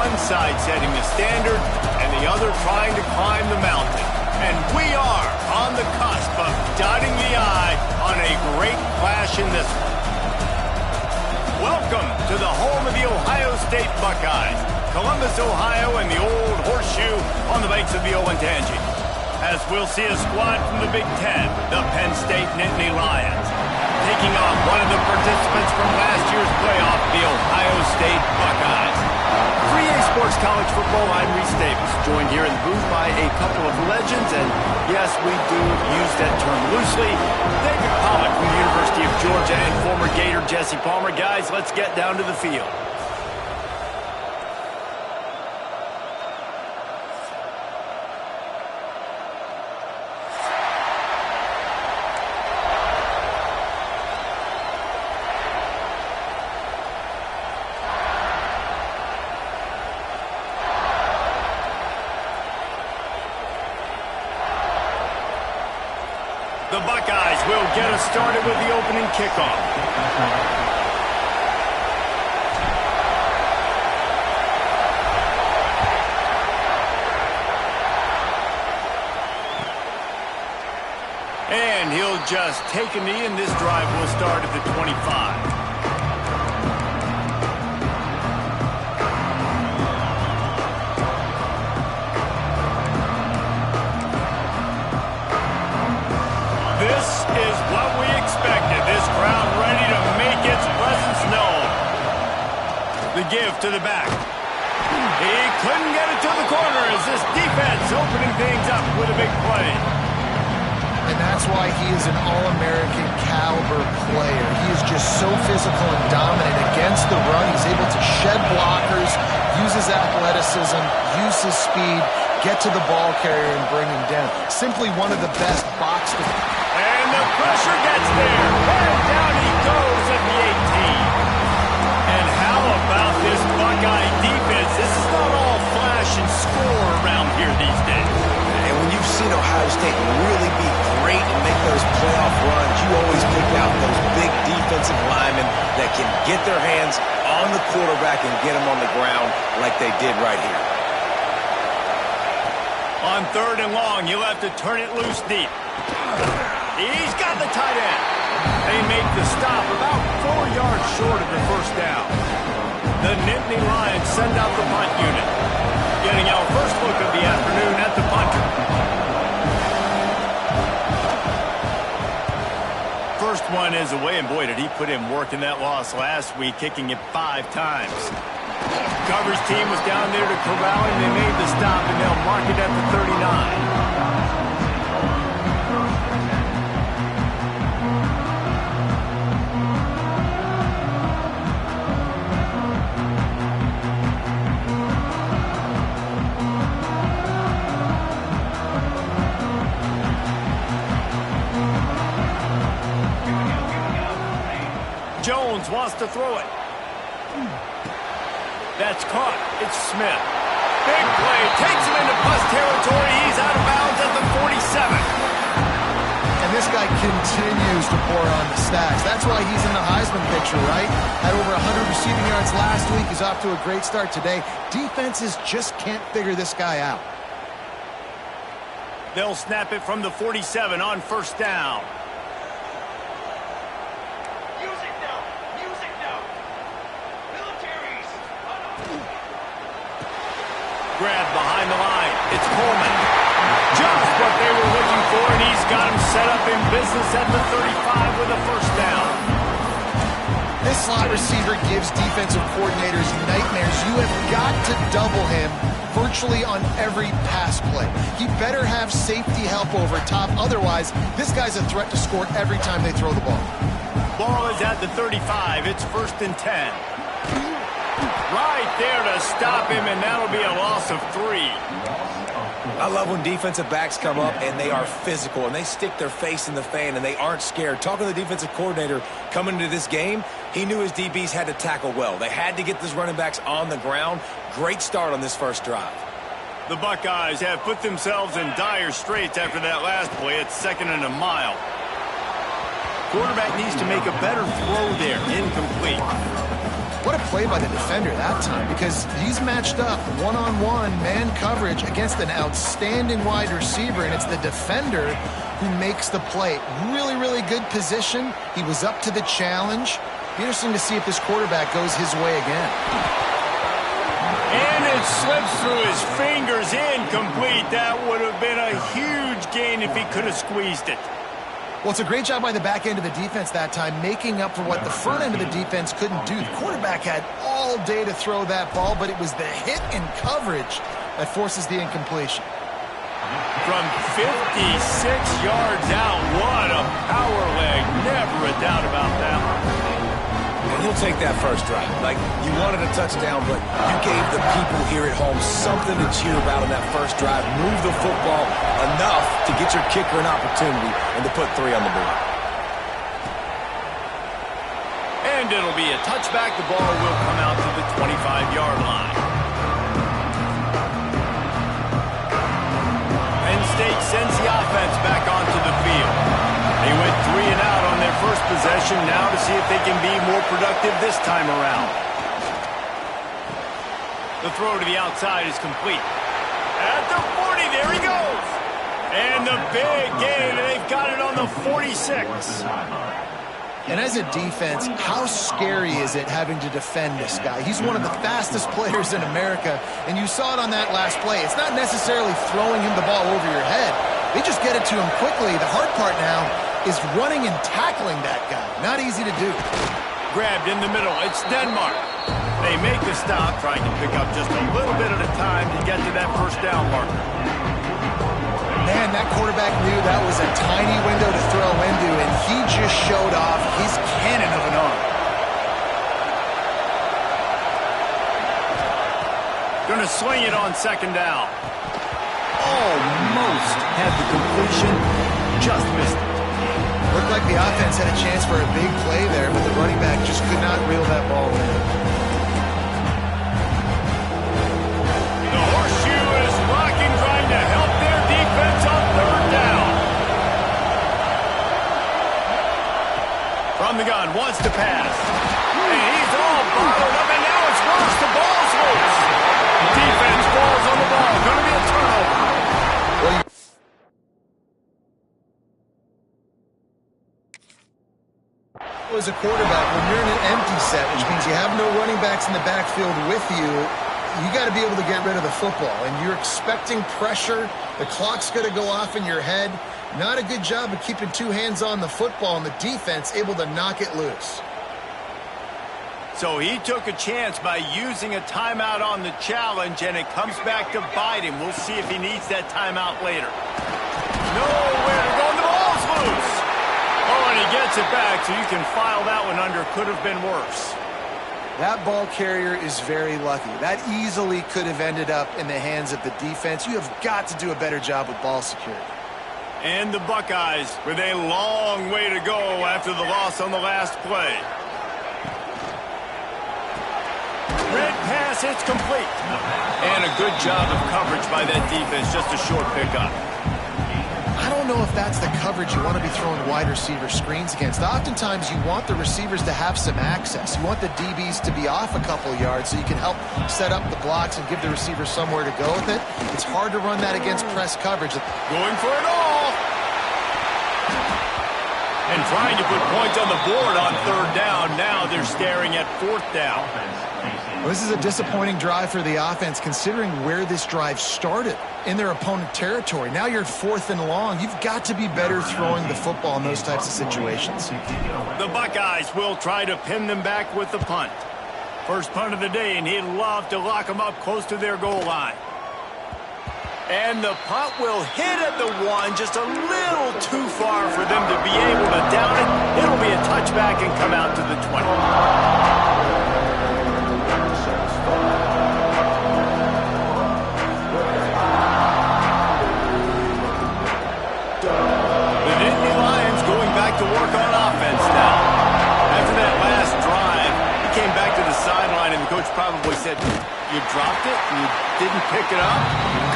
one side setting the standard and the other trying to climb the mountain. And we are on the cusp of dotting the I on a great clash in this one. Welcome to the home of the Ohio State Buckeyes, Columbus, Ohio, and the old horseshoe on the banks of the Olentangy. As we'll see a squad from the Big Ten, the Penn State Nittany Lions, taking on one of the participants from last year's playoff, the Ohio State Buckeyes. 3A Sports College Football, I'm Reese Davis, joined here in the booth by a couple of legends, and yes, we do use that term loosely. David Pollack from the University of Georgia and former Gator Jesse Palmer. Guys, let's get down to the field. The Buckeyes will get us started with the opening kickoff. And he'll just take a knee, and this drive will start at the 25. The give to the back. He couldn't get it to the corner as this defense opening things up with a big play. And that's why he is an All-American caliber player. He is just so physical and dominant against the run. He's able to shed blockers, use his athleticism, use his speed, get to the ball carrier and bring him down. Simply one of the best box. And the pressure gets there. And down he goes at the 18. And how about this Buckeye defense? This is not all flash and score around here these days. And when you've seen Ohio State really be great and make those playoff runs, you always pick out those big defensive linemen that can get their hands on the quarterback and get him on the ground like they did right here. On 3rd and long, you'll have to turn it loose deep. He's got the tight end. They make the stop about 4 yards short of the first down. The Nittany Lions send out the punt unit. Getting our first look of the afternoon at the punter. First one is away, and boy, did he put in work in that loss last week, kicking it 5 times. Coverage team was down there to corral him. They made the stop, and they'll mark it at the 39. Jones wants to throw it. That's caught. It's Smith. Big play. Takes him into plus territory. He's out of bounds at the 47. And this guy continues to pour on the stacks. That's why he's in the Heisman picture, right? Had over 100 receiving yards last week. He's off to a great start today. Defenses just can't figure this guy out. They'll snap it from the 47 on 1st down. Grab behind the line. It's Coleman. Just what they were looking for, and he's got him set up in business at the 35 with a 1st down. This slot receiver gives defensive coordinators nightmares. You have got to double him virtually on every pass play. He better have safety help over top. Otherwise, this guy's a threat to score every time they throw the ball. Ball is at the 35. It's 1st and 10. Right there to stop him, and that'll be a loss of 3. I love when defensive backs come up and they are physical and they stick their face in the fan and they aren't scared. Talking to the defensive coordinator coming into this game, he knew his DBs had to tackle well. They had to get those running backs on the ground. Great start on this first drive. The Buckeyes have put themselves in dire straits after that last play. It's 2nd and a mile. Quarterback needs to make a better throw there. Incomplete. What a play by the defender that time, because he's matched up one-on-one man coverage against an outstanding wide receiver, and it's the defender who makes the play. Really, really good position. He was up to the challenge. Be interesting to see if this quarterback goes his way again. And it slips through his fingers, incomplete. That would have been a huge gain if he could have squeezed it. Well, it's a great job by the back end of the defense that time, making up for what the front end of the defense couldn't do. The quarterback had all day to throw that ball, but it was the hit and coverage that forces the incompletion. From 56 yards out, what a power leg. Never a doubt about that one. And he'll take that first drive. Like, you wanted a touchdown, but you gave the people here at home something to cheer about on that first drive. Move the football enough to get your kicker an opportunity and to put 3 on the board. And it'll be a touchback. The ball will come out to the 25-yard line. Penn State sends the offense back onto the field. They went 3 and out on their first possession, now to see if they can be more productive this time around. The throw to the outside is complete. At the 40, there he goes. And the big gain, and they've got it on the 46. And as a defense, how scary is it having to defend this guy? He's one of the fastest players in America, and you saw it on that last play. It's not necessarily throwing him the ball over your head. They just get it to him quickly. The hard part now is running and tackling that guy. Not easy to do. Grabbed in the middle. It's Denmark. They make the stop, trying to pick up just a little bit at a time to get to that first down marker. Man, that quarterback knew that was a tiny window to throw into, and he just showed off his cannon of an arm. Gonna swing it on second down. Almost had the completion, just missed it. Looked like the offense had a chance for a big play there, but the running back just could not reel that ball in. The horseshoe is rocking, trying to help their defense on third down. From the gun, wants to pass. And he's all bottled up, and now it's worse. The ball's loose. The defense falls on the ball. Going to be a turnover. As a quarterback, when you're in an empty set, which means you have no running backs in the backfield with you, you got to be able to get rid of the football. And you're expecting pressure. The clock's going to go off in your head. Not a good job of keeping 2 hands on the football, and the defense able to knock it loose. So he took a chance by using a timeout on the challenge, and it comes back to bite him. We'll see if he needs that timeout later. Nowhere to go, and the ball's loose. Oh, and he gets it back, so you can file that one under. Could have been worse. That ball carrier is very lucky. That easily could have ended up in the hands of the defense. You have got to do a better job with ball security. And the Buckeyes with a long way to go after the loss on the last play. Red pass, it's complete. And a good job of coverage by that defense, just a short pickup. I don't know if that's the coverage you want to be throwing wide receiver screens against. Oftentimes, you want the receivers to have some access. You want the DBs to be off a couple yards so you can help set up the blocks and give the receiver somewhere to go with it. It's hard to run that against press coverage. Going for it all. And trying to put points on the board on third down. Now they're staring at fourth down. Well, this is a disappointing drive for the offense, considering where this drive started in their opponent territory. Now you're 4th and long. You've got to be better throwing the football in those types of situations. The Buckeyes will try to pin them back with the punt. First punt of the day, and he'd love to lock them up close to their goal line. And the punt will hit at the 1, just a little too far for them to be able to down it. It'll be a touchback and come out to the 20. To work on offense now. After that last drive, he came back to the sideline, and the coach probably said, "You dropped it? You didn't pick it up?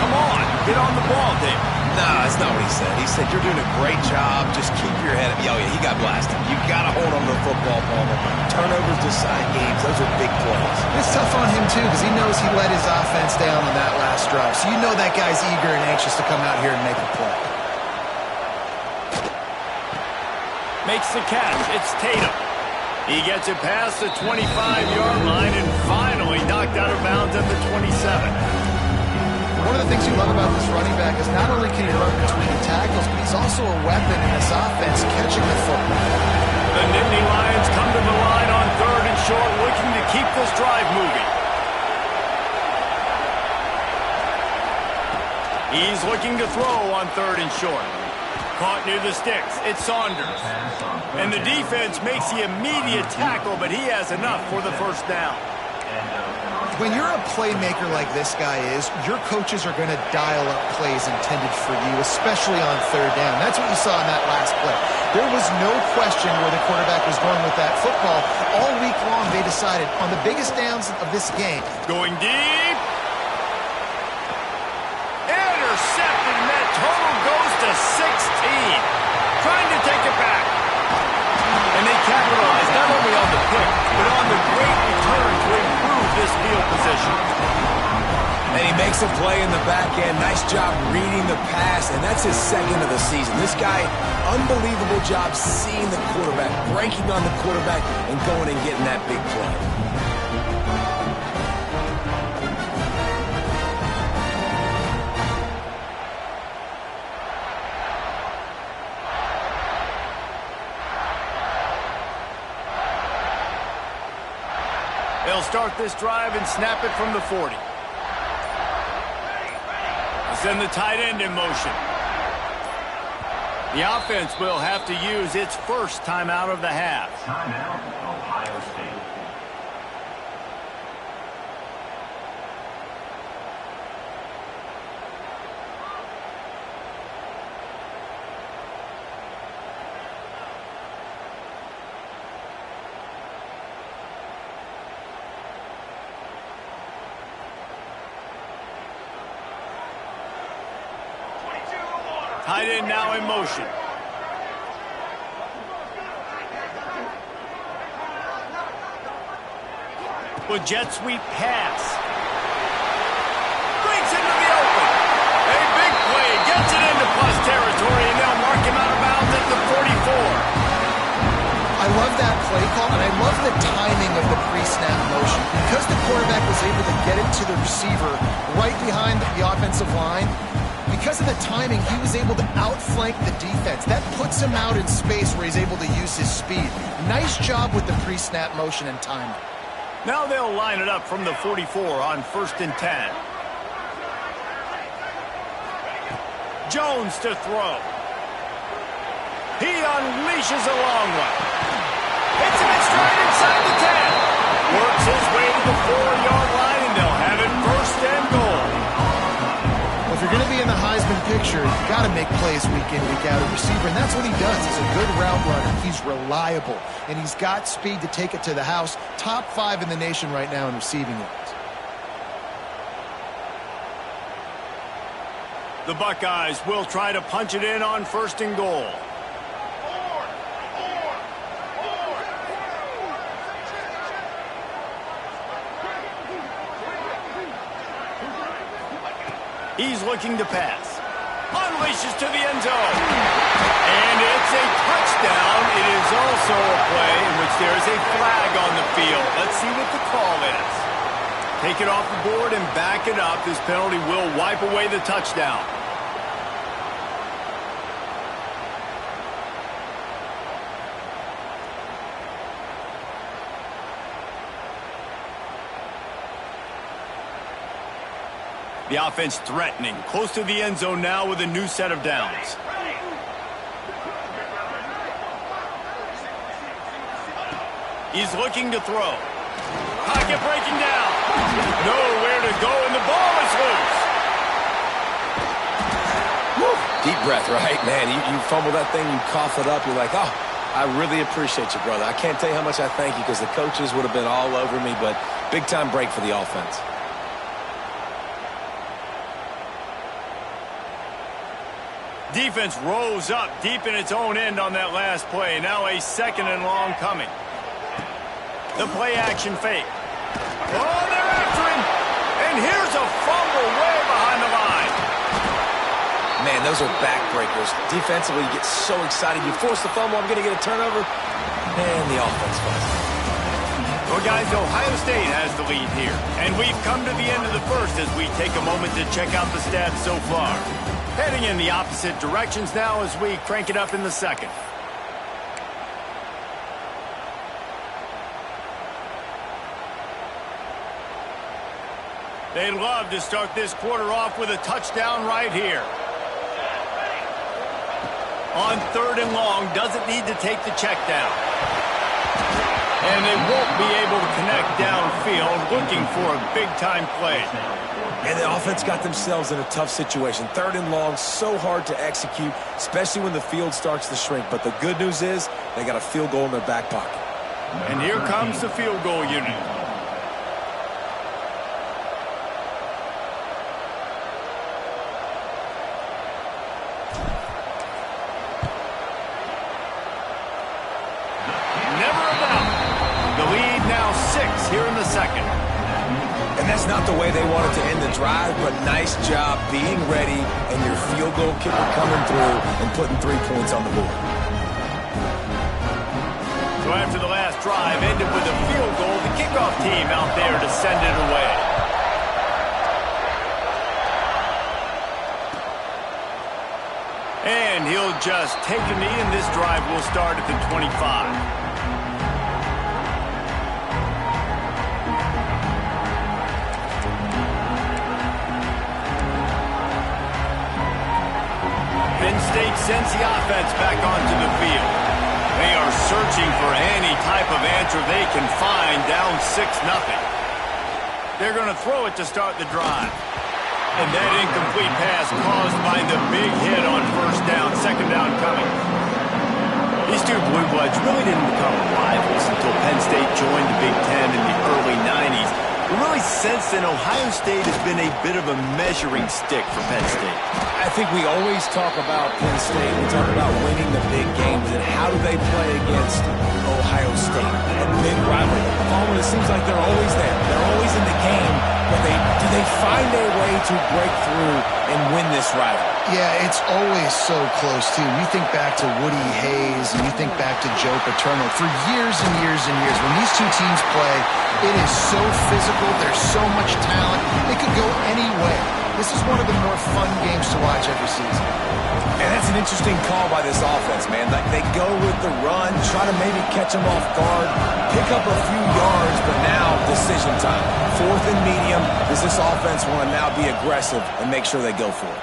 Come on, get on the ball, Dave." Nah, that's not what he said. He said, "You're doing a great job. Just keep your head up." Oh, yeah, he got blasted. You got to hold on to the football, Palmer. Turnovers decide games. Those are big plays. It's tough on him, too, because he knows he let his offense down on that last drive. So you know that guy's eager and anxious to come out here and make a play. Makes the catch. It's Tatum. He gets it past the 25-yard line and finally knocked out of bounds at the 27. One of the things you love about this running back is not only can he run between the tackles, but he's also a weapon in this offense catching the football. The Nittany Lions come to the line on 3rd and short, looking to keep this drive moving. He's looking to throw on 3rd and short. Caught near the sticks. It's Saunders. And the defense makes the immediate tackle, but he has enough for the first down. When you're a playmaker like this guy is, your coaches are going to dial up plays intended for you, especially on 3rd down. That's what you saw in that last play. There was no question where the quarterback was going with that football. All week long, they decided on the biggest downs of this game. Going deep. Intercepted, and that total goes to 16. Trying to take it back. And they capitalized not only on the pick, but on the great return to improve this field position. And he makes a play in the back end. Nice job reading the pass, and that's his 2nd of the season. This guy, unbelievable job seeing the quarterback, breaking on the quarterback, and going and getting that big play. They'll start this drive and snap it from the 40. Send the tight end in motion. The offense will have to use its first timeout of the half. Timeout, Ohio State. Tight end now in motion. With jet sweep pass. Breaks into the open. A big play. Gets it into plus territory, and they'll mark him out of bounds at the 44. I love that play call, and I love the timing of the pre-snap motion. Because the quarterback was able to get it to the receiver right behind the offensive line, because of the timing, he was able to outflank the defense. That puts him out in space where he's able to use his speed. Nice job with the pre-snap motion and timing. Now they'll line it up from the 44 on 1st and 10. Jones to throw. He unleashes a long one. Hits him in stride inside the 10. Works his way to the 4-yard line, and they'll have it 1st and goal. Well, if you're going to be in the Heisman picture, you've got to make plays week in, week out at receiver, and that's what he does. He's a good route runner. He's reliable, and he's got speed to take it to the house. Top 5 in the nation right now in receiving yards. The Buckeyes will try to punch it in on 1st and goal. He's looking to pass. Unleashes to the end zone. And it's a touchdown. It is also a play in which there is a flag on the field. Let's see what the call is. Take it off the board and back it up. This penalty will wipe away the touchdown. The offense threatening, close to the end zone now with a new set of downs. He's looking to throw. Pocket breaking down. Nowhere to go, and the ball is loose. Woo. Deep breath, right? Man, you fumble that thing, you cough it up, you're like, oh, I really appreciate you, brother. I can't tell you how much I thank you because the coaches would have been all over me, but big-time break for the offense. Defense rose up deep in its own end on that last play. Now a 2nd and long coming. The play-action fake. Oh, they're after him. And here's a fumble way behind the line. Man, those are backbreakers. Defensively, you get so excited. You force the fumble, I'm going to get a turnover. And the offense busts. Well, guys, Ohio State has the lead here. And we've come to the end of the first as we take a moment to check out the stats so far. Heading in the opposite directions now as we crank it up in the second. They'd love to start this quarter off with a touchdown right here. On 3rd and long, doesn't need to take the check down. And they won't be able to connect downfield, looking for a big-time play. And the offense got themselves in a tough situation. 3rd and long, so hard to execute, especially when the field starts to shrink. But the good news is they got a field goal in their back pocket. And here comes the field goal unit. Here in the second. And that's not the way they wanted to end the drive, but nice job being ready and your field goal kicker coming through and putting 3 points on the board. So after the last drive ended with a field goal, the kickoff team out there to send it away. And he'll just take a knee, and this drive will start at the 25. Penn State sends the offense back onto the field. They are searching for any type of answer they can find, down 6-0. They're going to throw it to start the drive. And that incomplete pass caused by the big hit on 1st down, 2nd down coming. These two Blue Bloods really didn't become rivals until Penn State joined the Big Ten in the early 90s. But really since then, Ohio State has been a bit of a measuring stick for Penn State. I think we always talk about Penn State. We talk about winning the big games and how do they play against Ohio State, a big rivalry. It seems like they're always there. They're always in the game, but do they find a way to break through and win this rivalry? Yeah, it's always so close, too. You think back to Woody Hayes and you think back to Joe Paterno. For years and years and years, when these two teams play, it is so physical. There's so much talent. It could go any way. This is one of the more fun games to watch every season. And that's an interesting call by this offense, man. Like they go with the run, try to maybe catch them off guard, pick up a few yards, but now decision time. 4th and medium. Does this offense want to now be aggressive and make sure they go for it?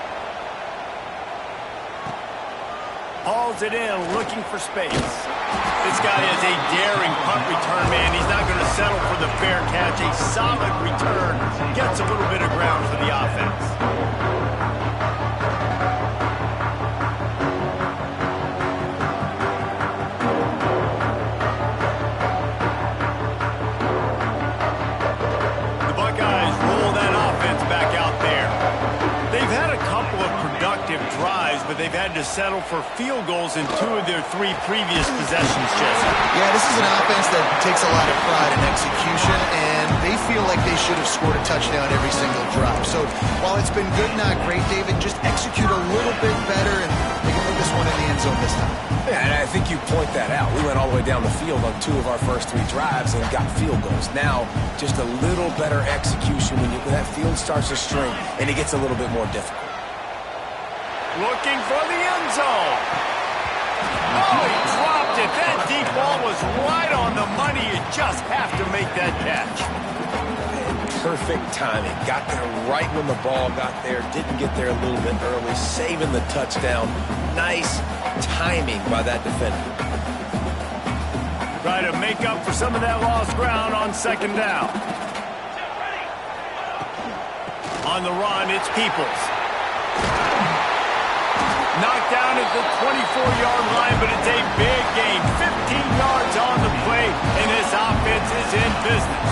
Hauls it in, looking for space. This guy is a daring punt return man. He's not going to settle for the fair catch. A solid return. Gets a little bit of ground for the offense. The Buckeyes roll that offense back out there. They've had a couple of productive drives, but they've had to settle for field goals in 2 of their 3 previous possessions, Jesse. Yeah, this is an offense that takes a lot of pride in execution, and they feel like they should have scored a touchdown every single drive. So while it's been good, not great, David, just execute a little bit better, and they can put this one in the end zone this time. Yeah, and I think you point that out. We went all the way down the field on 2 of our first 3 drives and got field goals. Now, just a little better execution when that field starts to shrink and it gets a little bit more difficult. Looking for the end zone. Oh, he dropped it. That deep ball was right on the money. You just have to make that catch. Perfect timing. Got there right when the ball got there. Didn't get there a little bit early. Saving the touchdown. Nice timing by that defender. Try to make up for some of that lost ground on 2nd down. On the run, it's Peoples. Knocked down at the 24-yard line, but it's a big gain. 15 yards on the play, and this offense is in business.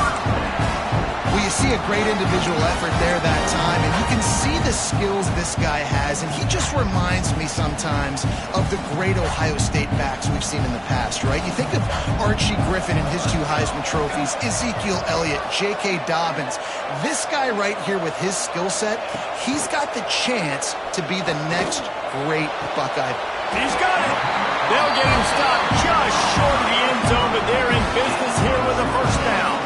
Well, you see a great individual effort there that time, and you can see the skills this guy has, and he just reminds me sometimes of the great Ohio State backs we've seen in the past, right? You think of Archie Griffin and his 2 Heisman trophies, Ezekiel Elliott, J.K. Dobbins. This guy right here with his skill set, he's got the chance to be the next great Buckeye. He's got it. They'll get him stopped just short of the end zone, but they're in business here with a first down.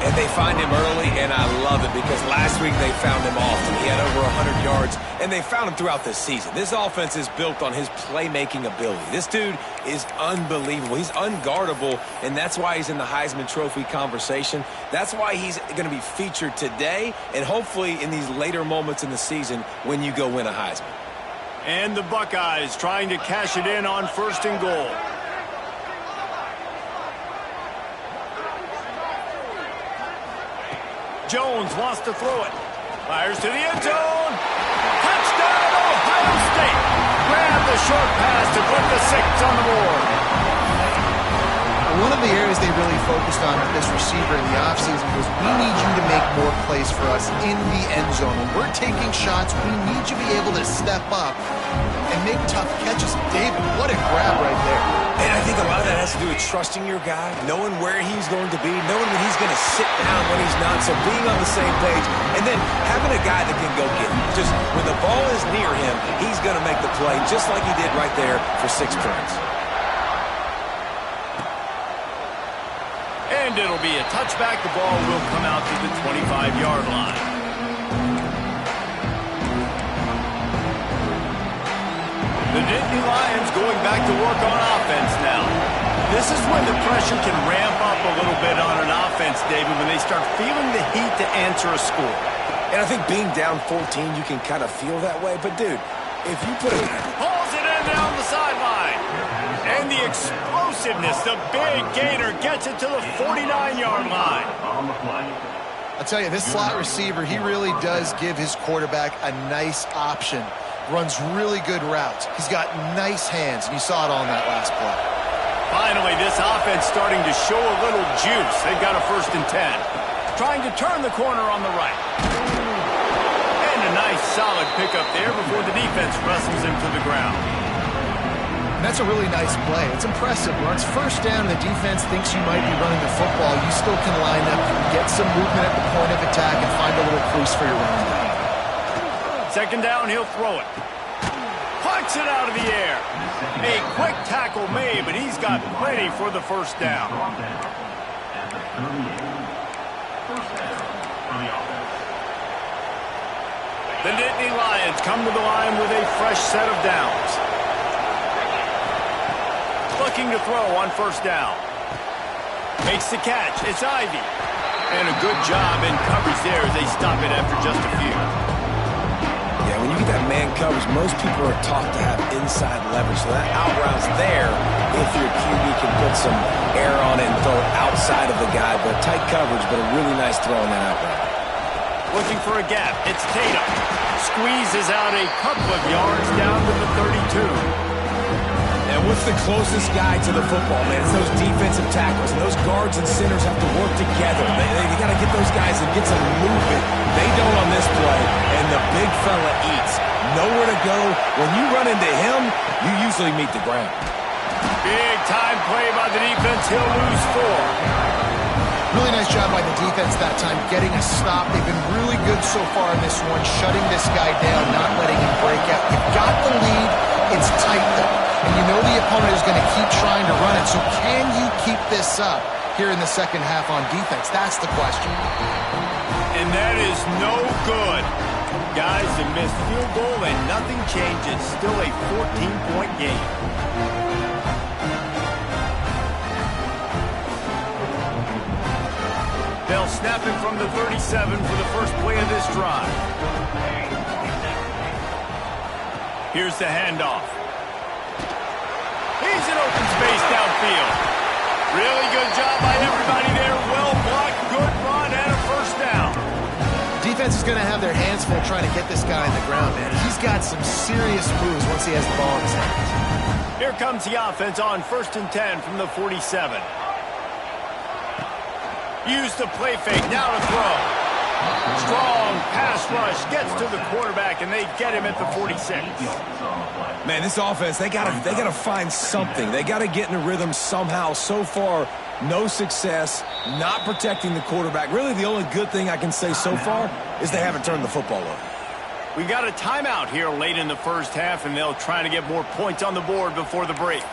And they find him early, and I love it because last week they found him often. He had over 100 yards, and they found him throughout the season. This offense is built on his playmaking ability. This dude is unbelievable. He's unguardable, and that's why he's in the Heisman Trophy conversation. That's why he's going to be featured today and hopefully in these later moments in the season when you go win a Heisman. And the Buckeyes trying to cash it in on 1st and goal. Jones wants to throw it. Fires to the end zone. Touchdown, Ohio State. Grab the short pass to put the 6 on the board. One of the areas they really focused on with this receiver in the offseason was we need you to make more plays for us in the end zone. When we're taking shots, we need you to be able to step up and make tough catches. David, what a grab right there. And I think a lot of that has to do with trusting your guy, knowing where he's going to be, knowing when he's going to sit down, when he's not, so being on the same page, and then having a guy that can go get him. Just when the ball is near him, he's going to make the play just like he did right there for 6 points. And it'll be a touchback. The ball will come out to the 25-yard line. The Nittany Lions going back to work on offense now. This is when the pressure can ramp up a little bit on an offense, David, when they start feeling the heat to answer a score. And I think being down 14, you can kind of feel that way. But, dude, if you put it... Pulls it in down the sideline. And the explosiveness, the big gainer gets it to the 49-yard line. I'll tell you, this slot receiver, he really does give his quarterback a nice option. Runs really good routes. He's got nice hands, and you saw it all in that last play. Finally, this offense starting to show a little juice. They've got a 1st and 10. Trying to turn the corner on the right. And a nice solid pickup there before the defense wrestles him to the ground. And that's a really nice play. It's impressive. When it's 1st down and the defense thinks you might be running the football, you still can line up, you can get some movement at the point of attack, and find a little crease for your running back. 2nd down, he'll throw it. Punts it out of the air. A quick tackle made, but he's got plenty for the 1st down. The Nittany Lions come to the line with a fresh set of downs. Looking to throw on 1st down. Makes the catch. It's Ivy. And a good job in coverage there as they stop it after just a few. Yeah, when you get that man coverage, most people are taught to have inside leverage. So that out route's there if your QB can put some air on it and throw it outside of the guy. But tight coverage, but a really nice throw on that out route. Looking for a gap. It's Tatum. Squeezes out a couple of yards down to the 32. And what's the closest guy to the football, man? It's those defensive tackles. And those guards and centers have to work together. They got to get those guys and get some movement. They don't on this play, and the big fella eats. Nowhere to go. When you run into him, you usually meet the ground. Big time play by the defense. He'll lose 4. Really nice job by the defense that time, getting a stop. They've been really good so far in this one, shutting this guy down, not letting him break out. You've got the lead. It's tight, though. And you know the opponent is going to keep trying to run it. So can you keep this up here in the 2nd half on defense? That's the question. And that is no good. Guys, a missed field goal and nothing changes. Still a 14-point game. They'll snap it from the 37 for the first play of this drive. Here's the handoff. He's in open space downfield. Really good job by everybody there. Well blocked, good run, and a 1st down. Defense is going to have their hands full trying to get this guy in the ground, man. He's got some serious moves once he has the ball in his hands. Here comes the offense on 1st and 10 from the 47. Use the play fake, now to throw. Strong pass rush, gets to the quarterback, and they get him at the 46. Man, this offense, they gotta find something. They gotta get in a rhythm somehow. So far, no success, not protecting the quarterback. Really, the only good thing I can say so far is they haven't turned the football over. We got a timeout here late in the first half, and they'll try to get more points on the board before the break.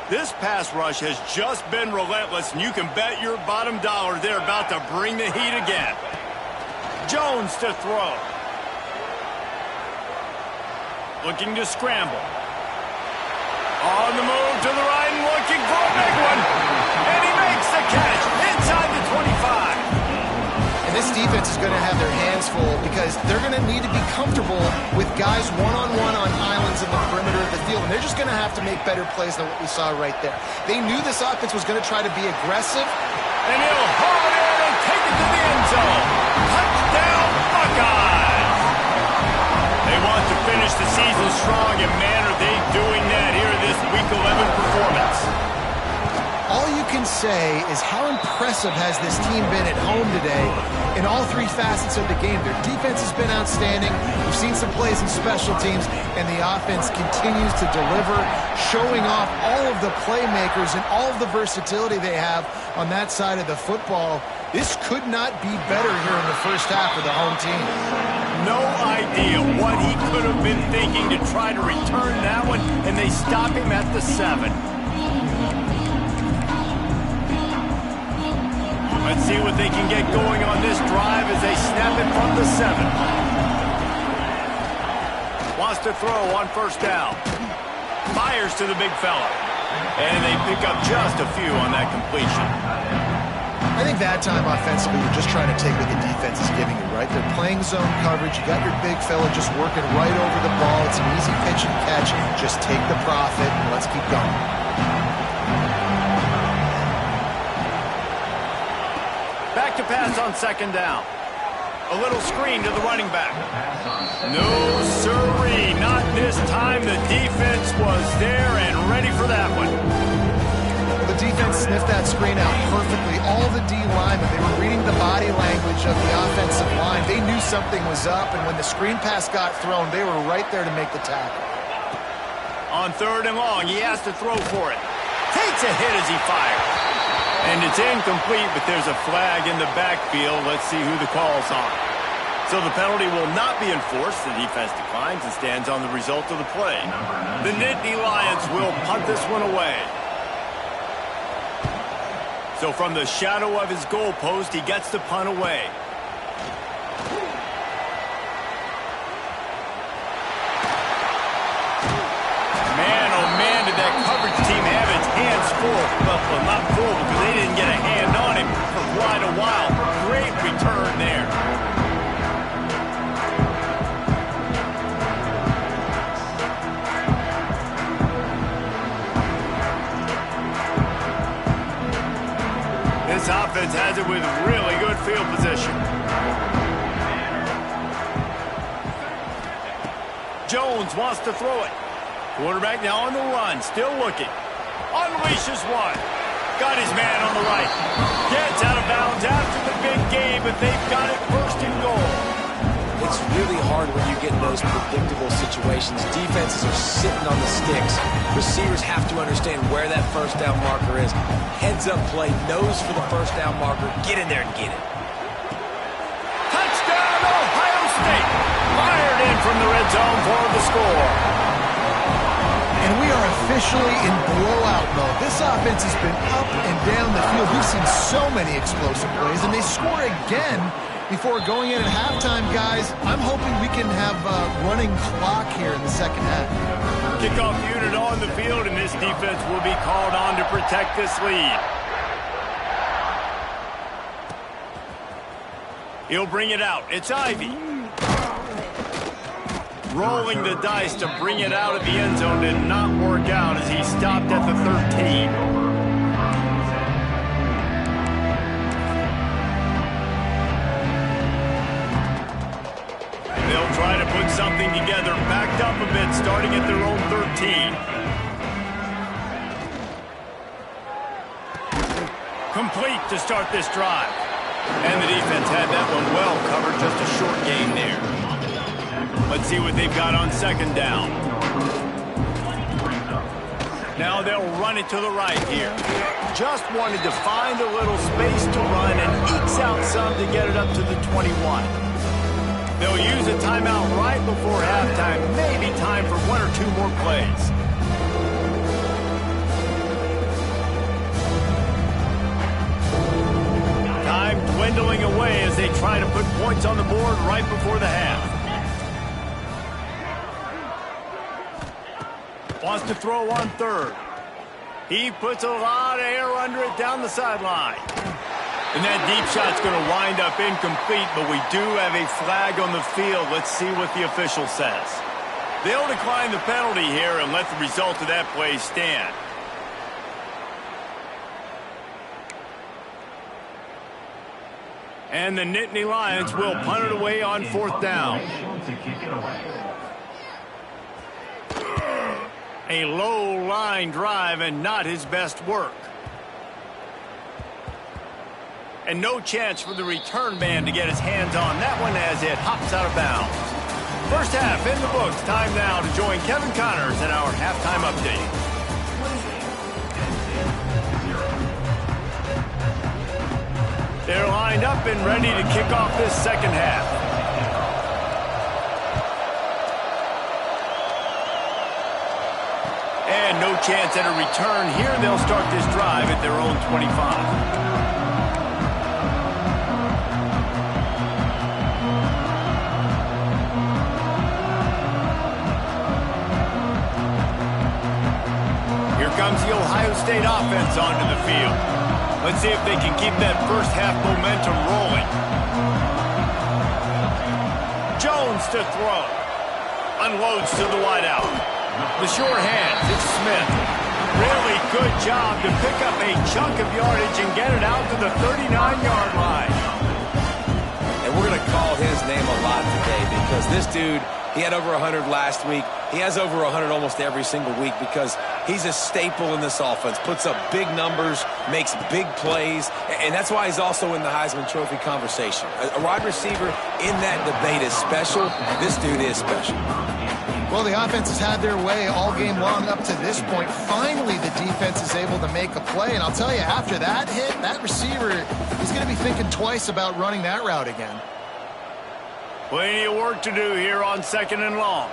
This pass rush has just been relentless, and you can bet your bottom dollar they're about to bring the heat again. Jones to throw. Looking to scramble. On the move to the right and looking for a big one. And he makes the catch inside the 25. And this defense is going to have their hands full because they're going to need to be comfortable with guys one-on-one on islands in the perimeter of the field. And they're just going to have to make better plays than what we saw right there. They knew this offense was going to try to be aggressive. And he'll haul it in and take it to the end zone. Touchdown, Buckeyes! They want to finish the season strong, and man, are they doing that here in this Week 11 performance. All you can say is how impressive has this team been at home today in all three facets of the game. Their defense has been outstanding. We've seen some plays in special teams, and the offense continues to deliver, showing off all of the playmakers and all of the versatility they have on that side of the football. This could not be better here in the first half of the home team. No idea what he could have been thinking to try to return that one, and they stop him at the 7. Let's see what they can get going on this drive as they snap it from the 7. Wants to throw on first down. Fires to the big fella. And they pick up just a few on that completion. I think that time offensively, you're just trying to take what the defense is giving you, right? They're playing zone coverage. You got your big fella just working right over the ball. It's an easy pitch and catch. Just take the profit and let's keep going. Back to pass on second down. A little screen to the running back. No siree, not this time. The defense was there and ready for that one. The defense sniffed that screen out perfectly. All the D linemen, they were reading the body language of the offensive line. They knew something was up, and when the screen pass got thrown, they were right there to make the tackle. On third and long, he has to throw for it. Takes a hit as he fires. And it's incomplete, but there's a flag in the backfield. Let's see who the call's on. So the penalty will not be enforced. The defense declines and stands on the result of the play. The Nittany Lions will punt this one away. So from the shadow of his goalpost, he gets the punt away. Man, oh man, did that coverage team have its hands full. Well, not full because they didn't get a hand on him for quite a while. Great return there. This offense has it with really good field position. Jones wants to throw it. Quarterback now on the run, still looking. Unleashes one. Got his man on the right. Gets out of bounds after the big game, but they've got it first and goal. It's really hard when you get in those predictable situations. Defenses are sitting on the sticks. Receivers have to understand where that first down marker is. Heads up play, nose for the first down marker. Get in there and get it. Touchdown, Ohio State. Fired in from the red zone for the score. And we are officially in blowout mode. This offense has been up and down the field. We've seen so many explosive plays, and they score again before going in at halftime, guys. I'm hoping we can have a running clock here in the second half. Kickoff unit on the field, and this defense will be called on to protect this lead. He'll bring it out. It's Ivy. Rolling the dice to bring it out of the end zone did not work out as he stopped at the 13. They'll try to put something together, backed up a bit, starting at their own 13. Complete to start this drive. And the defense had that one well covered, just a short gain there. Let's see what they've got on second down. Now they'll run it to the right here. Just wanted to find a little space to run and ekes out some to get it up to the 21. They'll use a timeout right before halftime. Maybe time for one or two more plays. Time dwindling away as they try to put points on the board right before the half. Wants to throw on third. He puts a lot of air under it down the sideline. And that deep shot's going to wind up incomplete, but we do have a flag on the field. Let's see what the official says. They'll decline the penalty here and let the result of that play stand. And the Nittany Lions will punt it away on fourth down. A low line drive and not his best work. And no chance for the return man to get his hands on that one as it hops out of bounds. First half in the books. Time now to join Kevin Connors in our halftime update. They're lined up and ready to kick off this second half. And no chance at a return here. They'll start this drive at their own 25. Here comes the Ohio State offense onto the field. Let's see if they can keep that first half momentum rolling. Jones to throw. Unloads to the wideout. The short hands, it's Smith. Really good job to pick up a chunk of yardage and get it out to the 39-yard line. And we're going to call his name a lot today because this dude, he had over 100 last week. He has over 100 almost every single week because he's a staple in this offense. Puts up big numbers, makes big plays, and that's why he's also in the Heisman Trophy conversation. A wide receiver in that debate is special. This dude is special. Well, the offense has had their way all game long up to this point. Finally, the defense is able to make a play. And I'll tell you, after that hit, that receiver is going to be thinking twice about running that route again. Plenty of work to do here on second and long.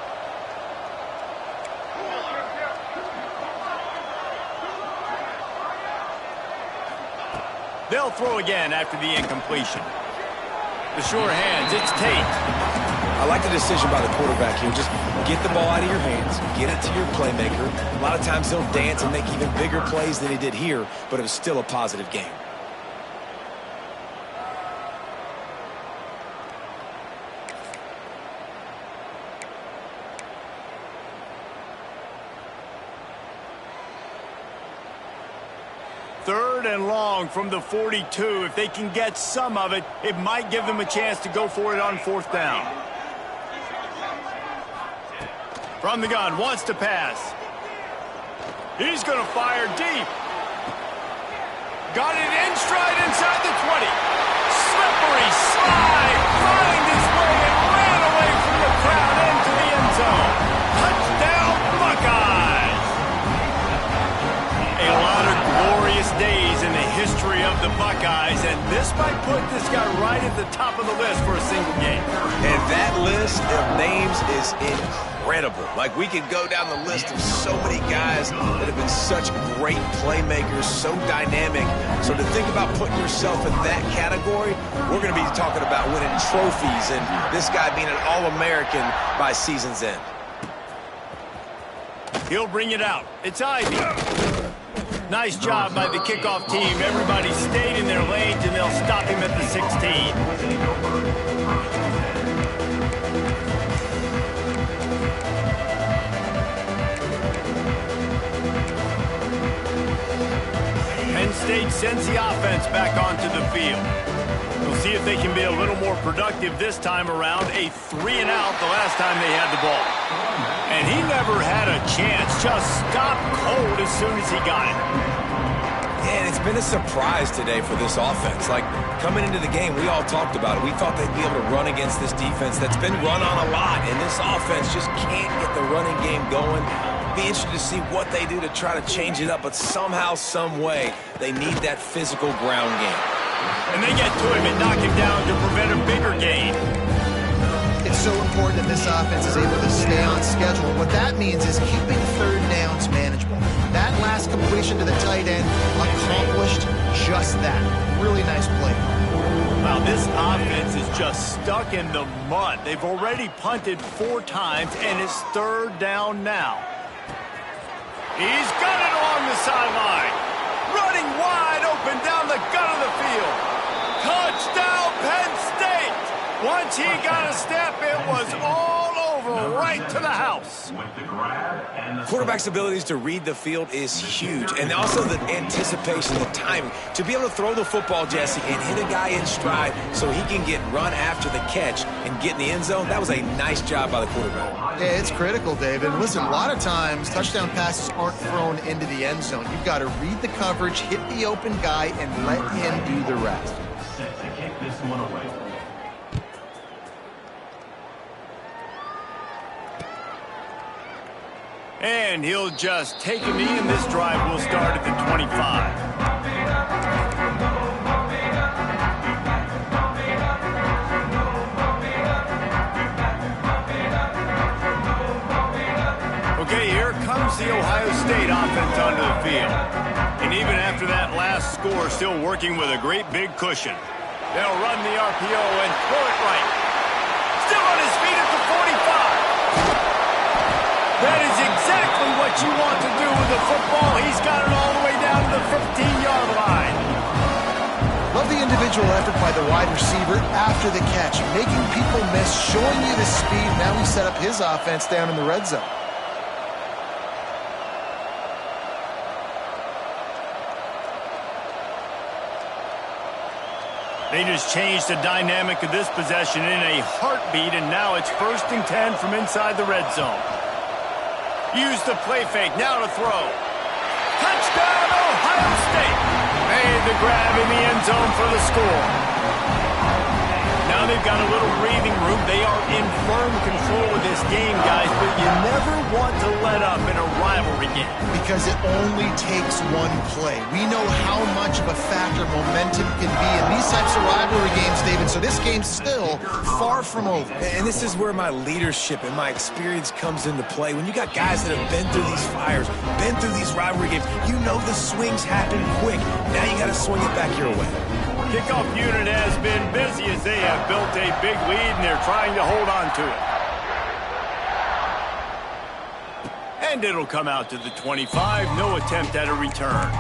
They'll throw again after the incompletion. The short hands, it's Tate. I like the decision by the quarterback here. Just get the ball out of your hands, get it to your playmaker. A lot of times he'll dance and make even bigger plays than he did here, but it was still a positive game. Third and long from the 42. If they can get some of it, it might give them a chance to go for it on fourth down. From the gun, wants to pass. He's going to fire deep. Got it in stride inside the 20. Slippery slide. Find his way and ran away from the crowd into the end zone. Touchdown, Buckeyes. A lot of glorious days in the history of the Buckeyes, and this might put this guy right at the top of the list for a single game. And that list of names is incredible. Like, we could go down the list of so many guys that have been such great playmakers, so dynamic. So to think about putting yourself in that category, we're going to be talking about winning trophies and this guy being an All-American by season's end. He'll bring it out. It's Ivy. Nice job by the kickoff team. Everybody stayed in their lanes, and they'll stop him at the 16. Penn State sends the offense back onto the field. We'll see if they can be a little more productive this time around. A 3-and-out the last time they had the ball. And he never had a chance. Just stopped cold as soon as he got it. And it's been a surprise today for this offense. Like, coming into the game, we all talked about it. We thought they'd be able to run against this defense that's been run on a lot, and this offense just can't get the running game going. Be interested to see what they do to try to change it up, but somehow, some way, they need that physical ground game. And they get to him and knock him down to prevent a bigger gain. It's so important that this offense is able to stay on schedule. What that means is keeping third downs manageable. That last completion to the tight end accomplished just that. Really nice play. Wow, this offense is just stuck in the mud. They've already punted 4 times, and it's third down now. He's got it along the sideline. Running wide open down the gut of the field. Touchdown, Penn State! Once he got a step, it was all over, right to the house. With the grab and the Quarterback's abilities to read the field is huge, and also the anticipation, the timing. To be able to throw the football, Jesse, and hit a guy in stride so he can get run after the catch and get in the end zone, that was a nice job by the quarterback. Yeah, it's critical, David. Listen, a lot of times touchdown passes aren't thrown into the end zone. You've got to read the coverage, hit the open guy, and let him do the rest. set to kick this one away. And he'll just take a knee, and this drive will start at the 25. Okay, here comes the Ohio State offense onto the field. And even after that last score, still working with a great big cushion. They'll run the RPO and throw it right. Still on his feet at the 45. That is exactly what you want to do with the football. He's got it all the way down to the 15-yard line. Love the individual effort by the wide receiver after the catch, making people miss, showing you the speed. Now he set up his offense down in the red zone. They just changed the dynamic of this possession in a heartbeat, and now it's 1st and 10 from inside the red zone. Use the play fake, now to throw. Touchdown, Ohio State! Made the grab in the end zone for the score. Now they've got a little breathing room. They are in firm control of this game, guys, but you never want to let up in a rivalry game. Because it only takes one play. We know how much of a factor momentum can be in these types of rivalry games, David, so this game's still far from over. And this is where my leadership and my experience comes into play. When you got guys that have been through these fires, been through these rivalry games, you know the swings happen quick. Now you got to swing it back your way. Kickoff unit has been busy as they have built a big lead, and they're trying to hold on to it. And it'll come out to the 25. No attempt at a return.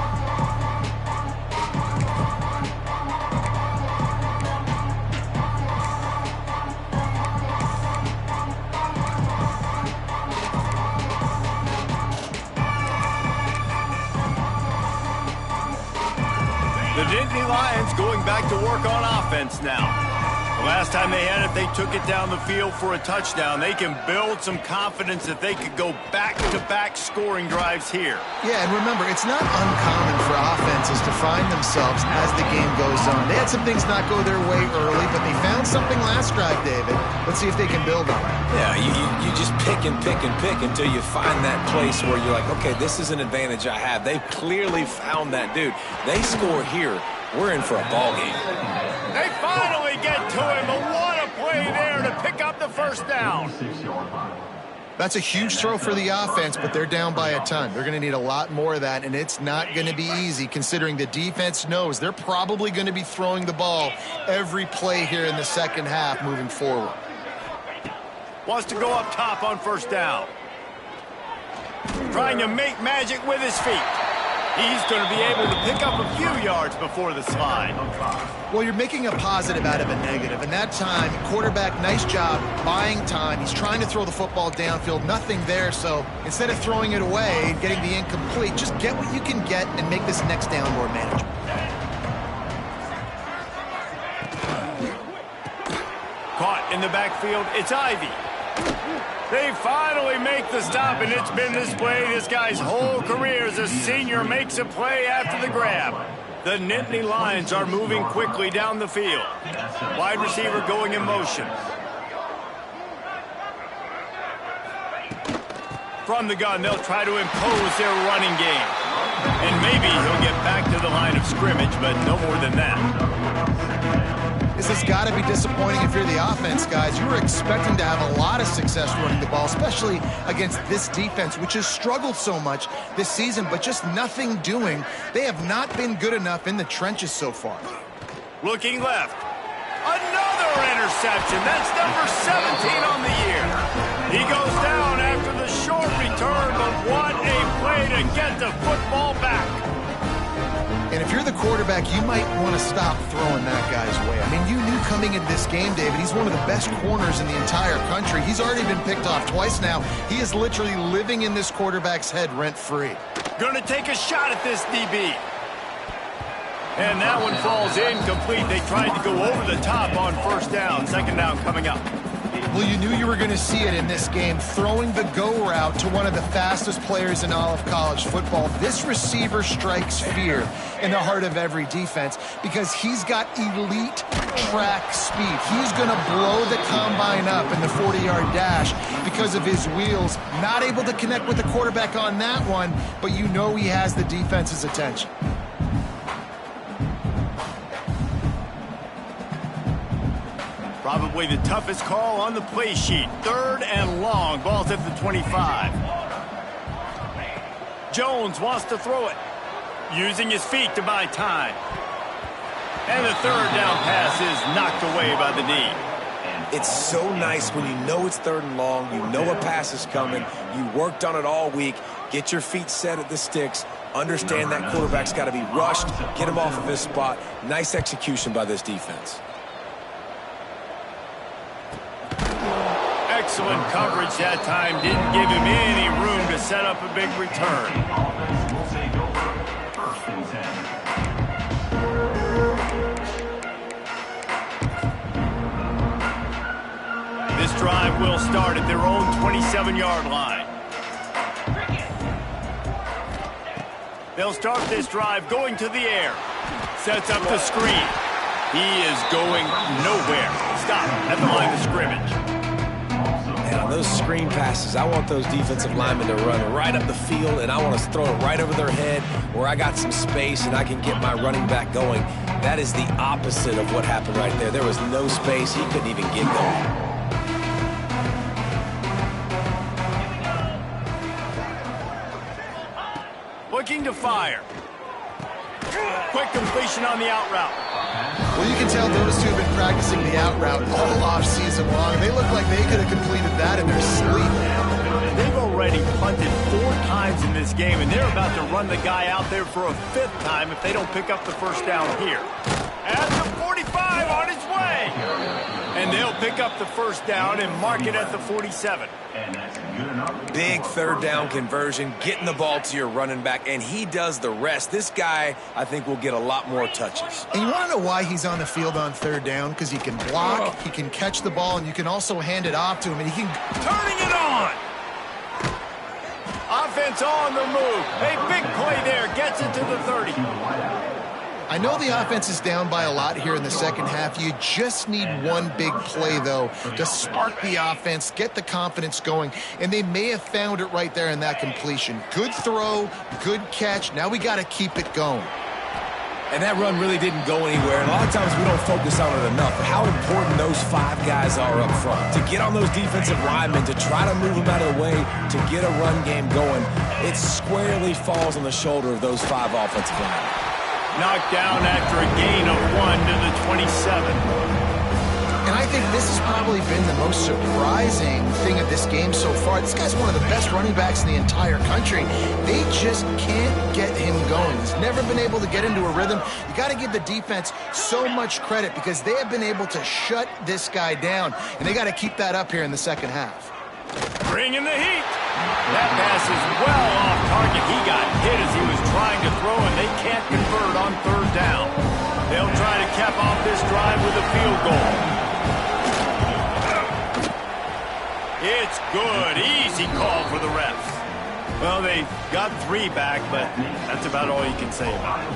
The Nittany Lions going back to work on offense now. The last time they had it, they took it down the field for a touchdown. They can build some confidence that they could go back-to-back scoring drives here. Yeah, and remember, it's not uncommon for offenses to find themselves as the game goes on. They had some things not go their way early, but they found something last drive, David. Let's see if they can build on it. Yeah, you just pick and pick and pick until you find that place where you're like, okay, this is an advantage I have. They've clearly found that dude. They score here. We're in for a ball game. They finally get to him, but what a play there to pick up the first down. 6-yard line. That's a huge throw for the offense, but they're down by a ton. They're going to need a lot more of that, and it's not going to be easy considering the defense knows they're probably going to be throwing the ball every play here in the second half moving forward. Wants to go up top on first down. Trying to make magic with his feet. He's going to be able to pick up a few yards before the slide. Well, you're making a positive out of a negative, and that time, quarterback, nice job buying time. He's trying to throw the football downfield, nothing there, so instead of throwing it away and getting the incomplete, just get what you can get and make this next down more manageable. Caught in the backfield, it's Ivy. They finally make the stop, and it's been this way this guy's whole career as a senior makes a play after the grab. The Nittany Lions are moving quickly down the field. Wide receiver going in motion. From the gun, they'll try to impose their running game. And maybe he'll get back to the line of scrimmage, but no more than that. This has got to be disappointing if you're the offense, guys. You were expecting to have a lot of success running the ball, especially against this defense, which has struggled so much this season, but just nothing doing. They have not been good enough in the trenches so far. Looking left. Another interception. That's number 17 on the year. He goes down after the short return, but what a play to get the football back. And if you're the quarterback, you might want to stop throwing that guy's way. I mean, you knew coming into this game, David, he's one of the best corners in the entire country. He's already been picked off twice now. He is literally living in this quarterback's head rent-free. Going to take a shot at this DB. And that one falls incomplete. They tried to go over the top on first down. Second down coming up. Well, you knew you were going to see it in this game, throwing the go route to one of the fastest players in all of college football. This receiver strikes fear in the heart of every defense because he's got elite track speed. He's going to blow the combine up in the 40-yard dash because of his wheels. Not able to connect with the quarterback on that one, but you know he has the defense's attention. Probably the toughest call on the play sheet. Third and long. Ball's at the 25. Jones wants to throw it. Using his feet to buy time. And the third down pass is knocked away by the knee. It's so nice when you know it's third and long, you know a pass is coming, you worked on it all week, get your feet set at the sticks, understand that quarterback's got to be rushed, get him off of his spot. Nice execution by this defense. Excellent coverage that time. Didn't give him any room to set up a big return. This drive will start at their own 27-yard line. They'll start this drive going to the air. Sets up the screen. He is going nowhere. Stop at the line of scrimmage. And on those screen passes, I want those defensive linemen to run right up the field, and I want to throw it right over their head where I got some space and I can get my running back going. That is the opposite of what happened right there. There was no space. He couldn't even get going. Looking to fire. Quick completion on the out route. Well, you can tell those two have been practicing the out route all off-season long. They look like they could have completed that in their sleep. They've already punted 4 times in this game, and they're about to run the guy out there for a 5th time if they don't pick up the first down here. At the 45 on his way. And they'll pick up the first down and mark it at the 47. Big third down conversion, getting the ball to your running back, and he does the rest. This guy, I think, will get a lot more touches. And you want to know why he's on the field on third down? Because he can block, he can catch the ball, and you can also hand it off to him, and he can... Turning it on! Offense on the move. A big play there, gets it to the 30. I know the offense is down by a lot here in the second half. You just need one big play, though, to spark the offense, get the confidence going, and they may have found it right there in that completion. Good throw, good catch. Now we got to keep it going. And that run really didn't go anywhere. And a lot of times we don't focus on it enough. How important those 5 guys are up front. To get on those defensive linemen, to try to move them out of the way, to get a run game going, it squarely falls on the shoulder of those 5 offensive linemen. Knocked down after a gain of 1 to the 27. And I think this has probably been the most surprising thing of this game so far. This guy's one of the best running backs in the entire country. They just can't get him going. He's never been able to get into a rhythm. You got to give the defense so much credit because they have been able to shut this guy down, and they got to keep that up here in the second half. Bringing the heat. That pass is well off target. He got hit as he was trying to throw, and they can't convert on third down. They'll try to cap off this drive with a field goal. It's good. Easy call for the refs. Well, they got 3 back, but that's about all you can say about it.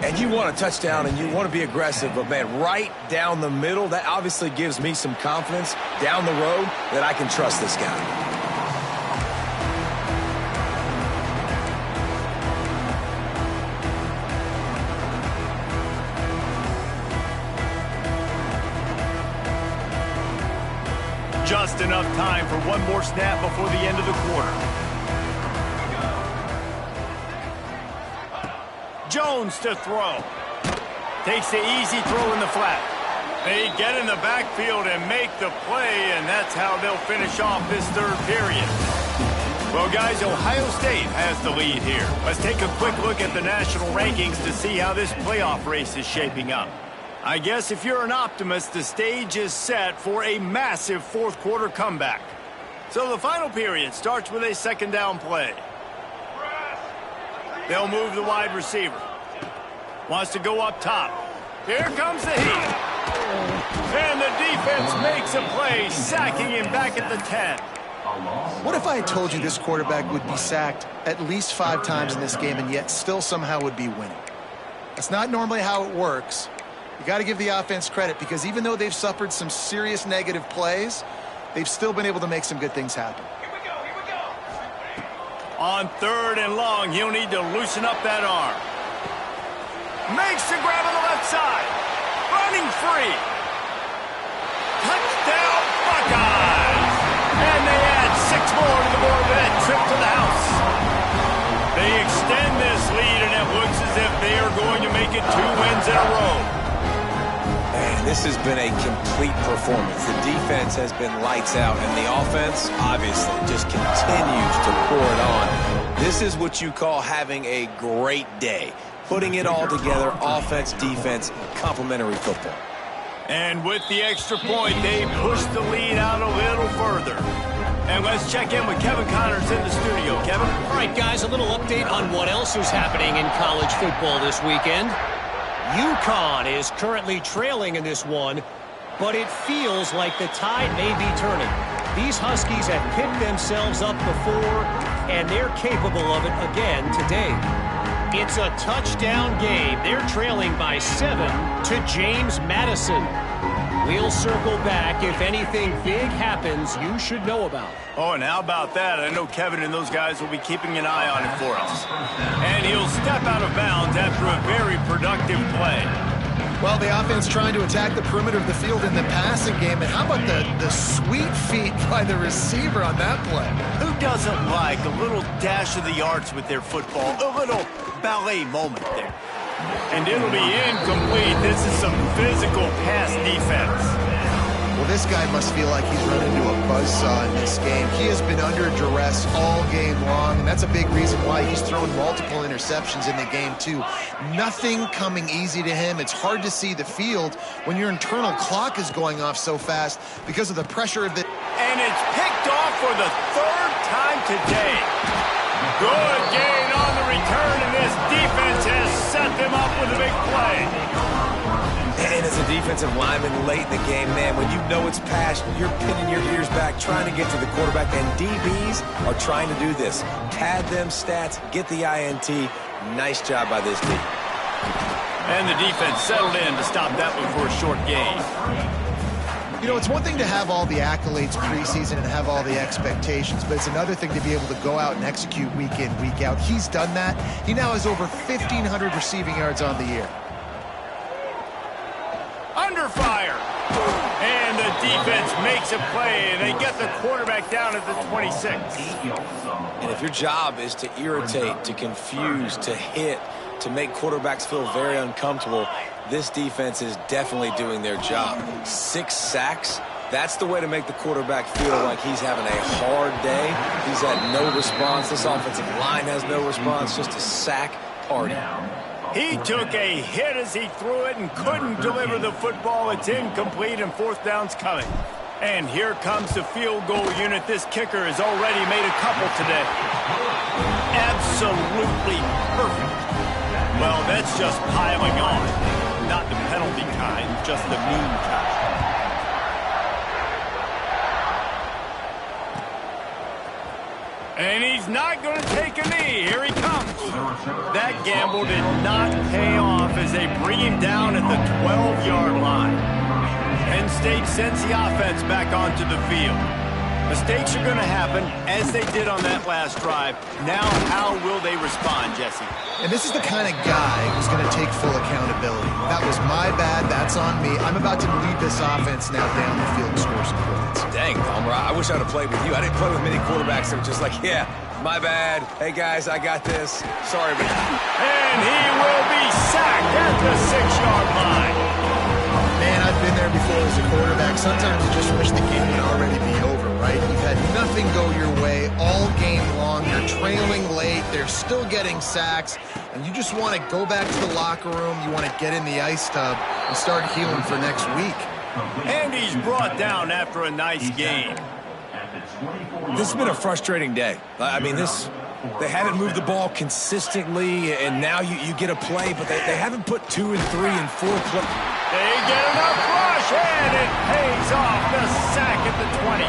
And you want a touchdown and you want to be aggressive, but, man, right down the middle, that obviously gives me some confidence down the road that I can trust this guy. Just enough time for one more snap before the end of the quarter. Jones to throw. Takes the easy throw in the flat. They get in the backfield and make the play, and that's how they'll finish off this third period. Well, guys, Ohio State has the lead here. Let's take a quick look at the national rankings to see how this playoff race is shaping up. I guess if you're an optimist, the stage is set for a massive fourth quarter comeback. So the final period starts with a second down play. They'll move the wide receiver. Wants to go up top. Here comes the heat. And the defense makes a play, sacking him back at the 10. What if I had told you this quarterback would be sacked at least 5 times in this game and yet still somehow would be winning? That's not normally how it works. You got to give the offense credit because even though they've suffered some serious negative plays, they've still been able to make some good things happen. Here we go. On 3rd and long, he'll need to loosen up that arm. Makes the grab on the left side. Running free. Touchdown, Buckeyes! And they add 6 more to the board with that trip to the house. They extend this lead, and it looks as if they are going to make it 2 wins in a row. Man, this has been a complete performance. The defense has been lights out, and the offense, obviously, just continues to pour it on. This is what you call having a great day. Putting it all together, offense, defense, complementary football. And with the extra point, they push the lead out a little further. And let's check in with Kevin Connors in the studio. Kevin? All right, guys, a little update on what else is happening in college football this weekend. UConn is currently trailing in this one, but it feels like the tide may be turning. These Huskies have picked themselves up before, and they're capable of it again today. It's a touchdown game. They're trailing by 7 to James Madison. We'll circle back if anything big happens you should know about. Oh, and how about that? I know Kevin and those guys will be keeping an eye on it for us. And he'll step out of bounds after a very productive play. Well, the offense trying to attack the perimeter of the field in the passing game. And how about the sweet feet by the receiver on that play? Who doesn't like a little dash of the arts with their football? A little ballet moment there. And it'll be incomplete. This is some physical pass defense. Well, this guy must feel like he's run into a buzzsaw in this game. He has been under duress all game long, and that's a big reason why he's thrown multiple interceptions in the game, too. Nothing coming easy to him. It's hard to see the field when your internal clock is going off so fast because of the pressure of the... And it's picked off for the 3rd time today. Good gain on the return, and this defense has set them up with a big play. And as a defensive lineman late in the game, man, when you know it's past, you're pinning your ears back, trying to get to the quarterback, and DBs are trying to do this. Pad them stats, get the INT. Nice job by this team. And the defense settled in to stop that one for a short gain. You know, it's one thing to have all the accolades preseason and have all the expectations, but it's another thing to be able to go out and execute week in, week out. He's done that. He now has over 1,500 receiving yards on the year. Under fire. And the defense makes a play, and they get the quarterback down at the 26. And if your job is to irritate, to confuse, to hit, to make quarterbacks feel very uncomfortable, this defense is definitely doing their job. 6 sacks, that's the way to make the quarterback feel like he's having a hard day. He's had no response. This offensive line has no response, just a sack party. He took a hit as he threw it and couldn't deliver the football. It's incomplete, and 4th down's coming. And here comes the field goal unit. This kicker has already made a couple today. Absolutely perfect. Well, that's just piling on. Not the penalty kind, just the mean kind. And he's not going to take a knee. Here he comes. That gamble did not pay off as they bring him down at the 12-yard line. Penn State sends the offense back onto the field. Mistakes are going to happen, as they did on that last drive. Now, how will they respond, Jesse? And this is the kind of guy who's going to take full accountability. That was my bad. That's on me. I'm about to lead this offense now down the field and score some points. Dang, Palmer, I wish I'd have played with you. I didn't play with many quarterbacks that were just like, yeah, my bad. Hey, guys, I got this. Sorry, but... And he will be sacked at the 6-yard line. Man, I've been there before as a quarterback. Sometimes you just wish the game would already be over, right? You've had nothing go your way all game long. You're trailing late. They're still getting sacks. And you just want to go back to the locker room. You want to get in the ice tub and start healing for next week. And he's brought down after a nice game. This has been a frustrating day. I mean, they haven't moved the ball consistently, and now you get a play, but they haven't put 2 and 3 and 4 play. They get enough rush, and it pays off. The sack at the 20.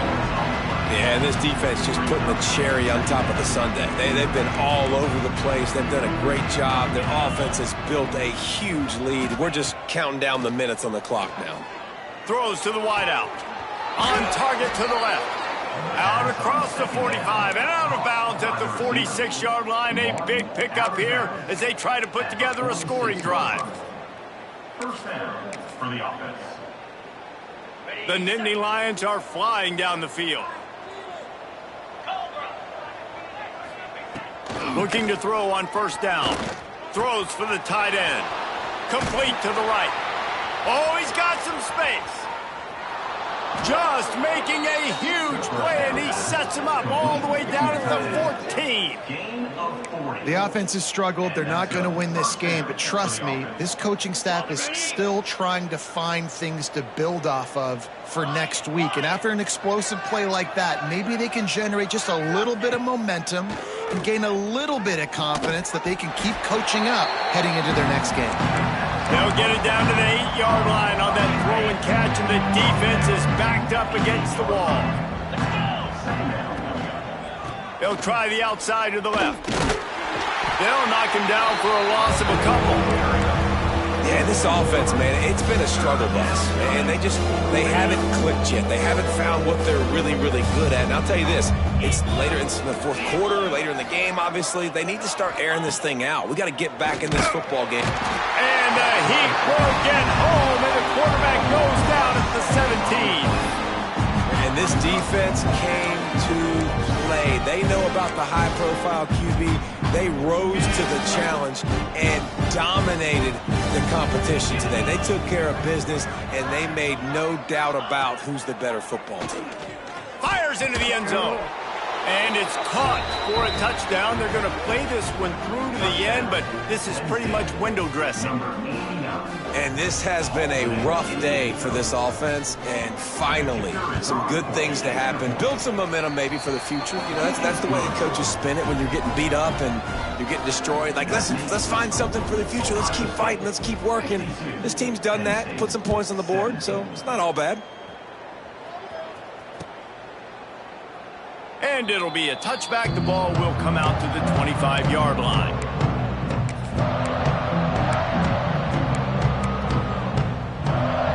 Yeah, and this defense just putting the cherry on top of the sundae. They've been all over the place. They've done a great job. Their offense has built a huge lead. We're just counting down the minutes on the clock now. Throws to the wideout. On target to the left. Out across the 45 and out of bounds at the 46-yard line. A big pickup here as they try to put together a scoring drive. First down for the offense. The Nittany Lions are flying down the field. Looking to throw on first down. Throws for the tight end. Complete to the right. Oh, he's got some space. Just making a huge play, and he sets him up all the way down at the 14. Gain of 40. The offense has struggled. They're not going to win this game, but trust me, this coaching staff is still trying to find things to build off of for next week. And after an explosive play like that, maybe they can generate just a little bit of momentum and gain a little bit of confidence that they can keep coaching up heading into their next game. They'll get it down to the 8-yard line on that throw and catch, and the defense is backed up against the wall. They'll try the outside to the left. They'll knock him down for a loss of a couple. Yeah, this offense, man, it's been a struggle bus. And they haven't clicked yet. They haven't found what they're really, really good at. And I'll tell you this, it's later in the fourth quarter, later in the game, obviously. They need to start airing this thing out. We got to get back in this football game. And the heat will get home, and the quarterback goes down at the 17. And this defense came to play. They know about the high-profile QB. They rose to the challenge and dominated the competition today. They took care of business, and they made no doubt about who's the better football team. Fires into the end zone. And it's caught for a touchdown. They're going to play this one through to the end, but this is pretty much window dressing. And this has been a rough day for this offense, and finally, some good things to happen. Build some momentum maybe for the future. You know, that's the way the coaches spin it when you're getting beat up and you're getting destroyed. Like, let's find something for the future. Let's keep fighting. Let's keep working. This team's done that, put some points on the board, so it's not all bad. And it'll be a touchback. The ball will come out to the 25-yard line.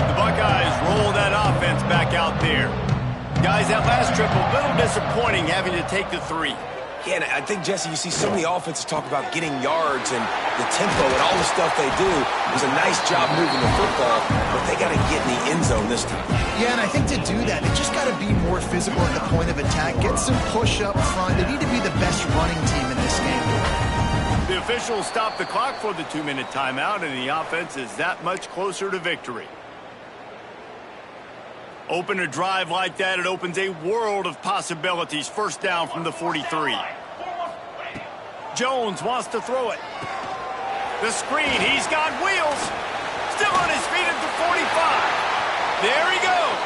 The Buckeyes roll that offense back out there. Guys, that last trip, a little disappointing having to take the 3. Yeah, and I think, Jesse, you see so many offenses talk about getting yards and the tempo and all the stuff they do. It was a nice job moving the football, but they got to get in the end zone this time. Yeah, and I think to do that, they just got to be more physical at the point of attack, get some push up front. They need to be the best running team in this game. The officials stop the clock for the 2-minute timeout, and the offense is that much closer to victory. Open a drive like that, it opens a world of possibilities. First down from the 43. Jones wants to throw it. The screen, he's got wheels. Still on his feet at the 45. There he goes.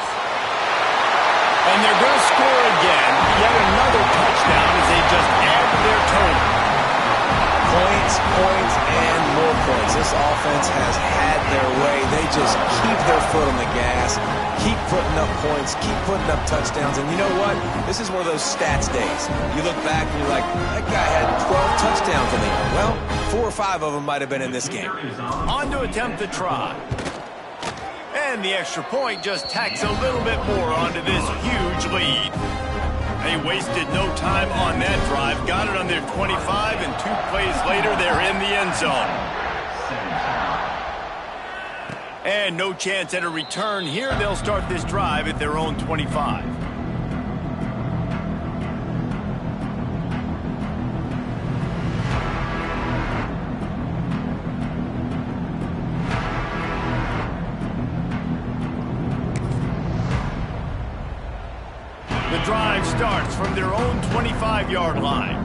And they're going to score again. Yet another touchdown as they just add to their total. Points, and more points. This offense has had their way. They just keep their foot on the gas, keep putting up points, keep putting up touchdowns. And you know what? This is one of those stats days. You look back and you're like, that guy had 12 touchdowns on the year. Well, 4 or 5 of them might have been in this game. On to attempt the try. And the extra point just tacks a little bit more onto this huge lead. They wasted no time on that drive. Got it on their 25, and 2 plays later, they're in the end zone. And no chance at a return here. They'll start this drive at their own 25. The drive starts from their own 25-yard line.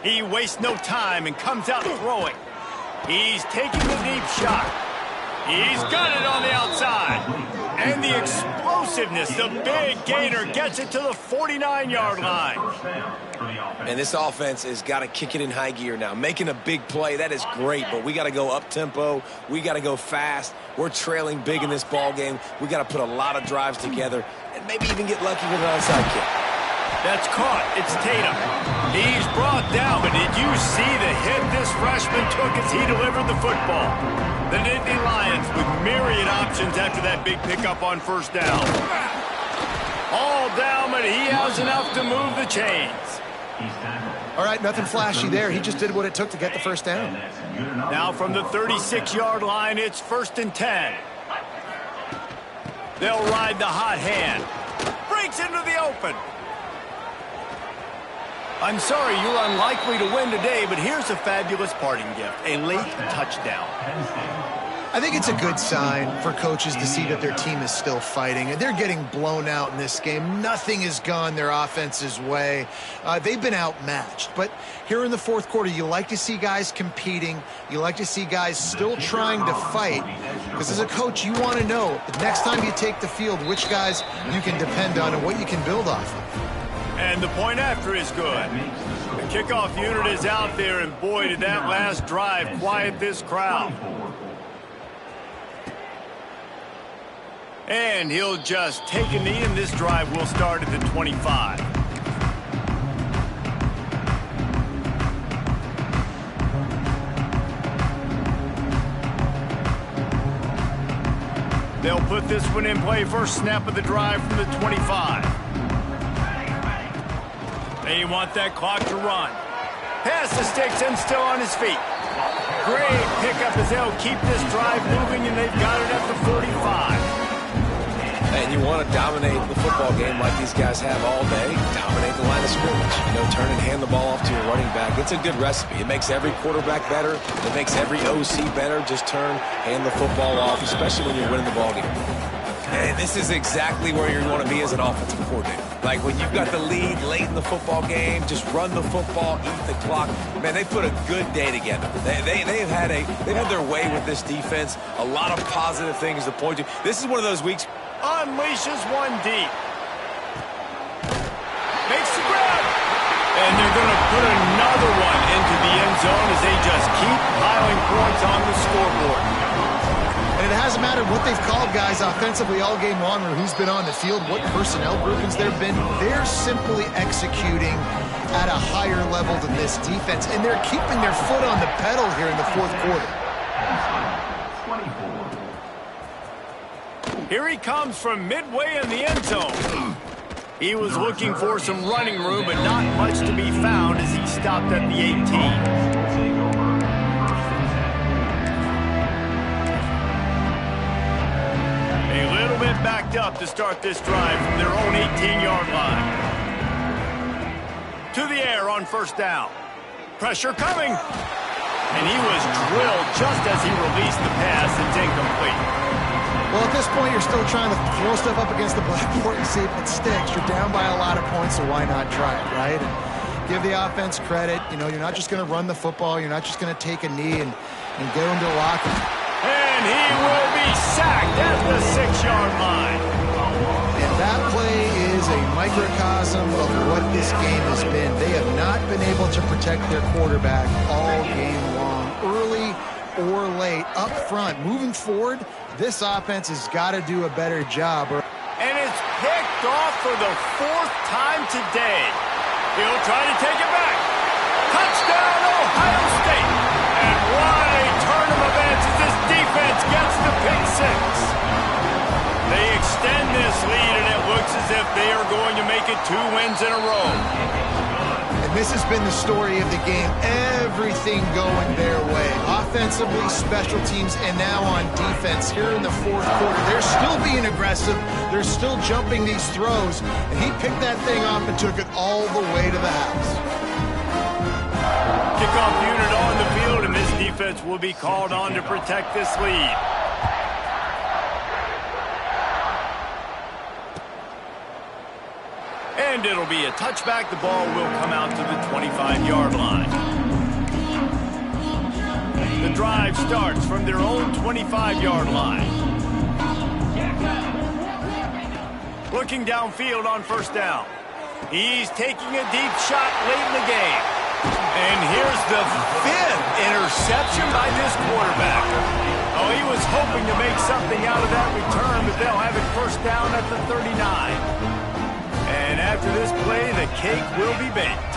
He wastes no time and comes out throwing. He's taking the deep shot. He's got it on the outside. And the explosiveness, the big gainer gets it to the 49-yard line. And this offense has got to kick it in high gear now. Making a big play, that is great, but we got to go up-tempo. We got to go fast. We're trailing big in this ball game. We got to put a lot of drives together and maybe even get lucky with an onside kick. That's caught. It's Tatum. He's brought down, but did you see the hit this freshman took as he delivered the football? The Nittany Lions with myriad options after that big pickup on first down. All down, but he has enough to move the chains. All right, nothing flashy there. He just did what it took to get the first down. Now from the 36-yard line, it's 1st and 10. They'll ride the hot hand. Breaks into the open. I'm sorry, you're unlikely to win today, but here's a fabulous parting gift, a late touchdown. I think it's a good sign for coaches to see that their team is still fighting. And they're getting blown out in this game. Nothing has gone their offense's way. They've been outmatched. But here in the fourth quarter, you like to see guys competing. You like to see guys still trying to fight. Because as a coach, you want to know the next time you take the field, which guys you can depend on and what you can build off of. And the point after is good. The kickoff unit is out there, and boy, did that last drive quiet this crowd. And he'll just take a knee, and this drive will start at the 25. They'll put this one in play. First snap of the drive from the 25. They want that clock to run. Pass the sticks and still on his feet. Great pickup as they'll keep this drive moving, and they've got it at the 45. And you want to dominate the football game like these guys have all day. Dominate the line of scrimmage. You know, turn and hand the ball off to your running back. It's a good recipe. It makes every quarterback better. It makes every OC better. Just turn, hand the football off, especially when you're winning the ball game. And this is exactly where you want to be as an offensive coordinator. Like when you've got the lead late in the football game, just run the football, eat the clock. Man, they put a good day together. They've had their way with this defense. A lot of positive things to point to. This is one of those weeks. Unleashes one deep. Makes the grab. And they're going to put another one into the end zone as they just keep piling points on the scoreboard. And it hasn't mattered what they've called guys offensively all game long or who's been on the field, what personnel groupings there have been. They're simply executing at a higher level than this defense, and they're keeping their foot on the pedal here in the fourth quarter. Here he comes from midway in the end zone. He was looking for some running room, but not much to be found as he stopped at the 18. A little bit backed up to start this drive from their own 18-yard line. To the air on first down. Pressure coming. And he was drilled just as he released the pass. It's incomplete. Well, at this point, you're still trying to throw stuff up against the blackboard and see if it sticks. You're down by a lot of points, so why not try it, right? And give the offense credit. You know, you're not just going to run the football. You're not just going to take a knee and get him to lock him. And he will be sacked at the 6-yard line. And that play is a microcosm of what this game has been. They have not been able to protect their quarterback all game long, early or late, up front. Moving forward, this offense has got to do a better job. And it's picked off for the 4th time today. He'll try to take it back. Touchdown, Ohio State. And what a turn of events as this defense gets the pick 6. They extend this lead, and it looks as if they are going to make it 2 wins in a row. And this has been the story of the game. Everything going their way. Offensively, special teams, and now on defense here in the 4th quarter. They're still being aggressive. They're still jumping these throws. And he picked that thing off and took it all the way to the house. Kickoff unit on the field, and this defense will be called on to protect this lead. And it'll be a touchback. The ball will come out to the 25-yard line. The drive starts from their own 25-yard line. Looking downfield on 1st down. He's taking a deep shot late in the game. And here's the 5th interception by this quarterback. Oh, he was hoping to make something out of that return, but they'll have it 1st down at the 39. And after this play, the cake will be baked.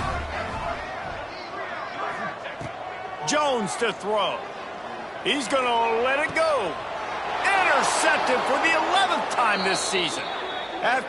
Jones to throw. He's going to let it go. Intercepted for the 11th time this season.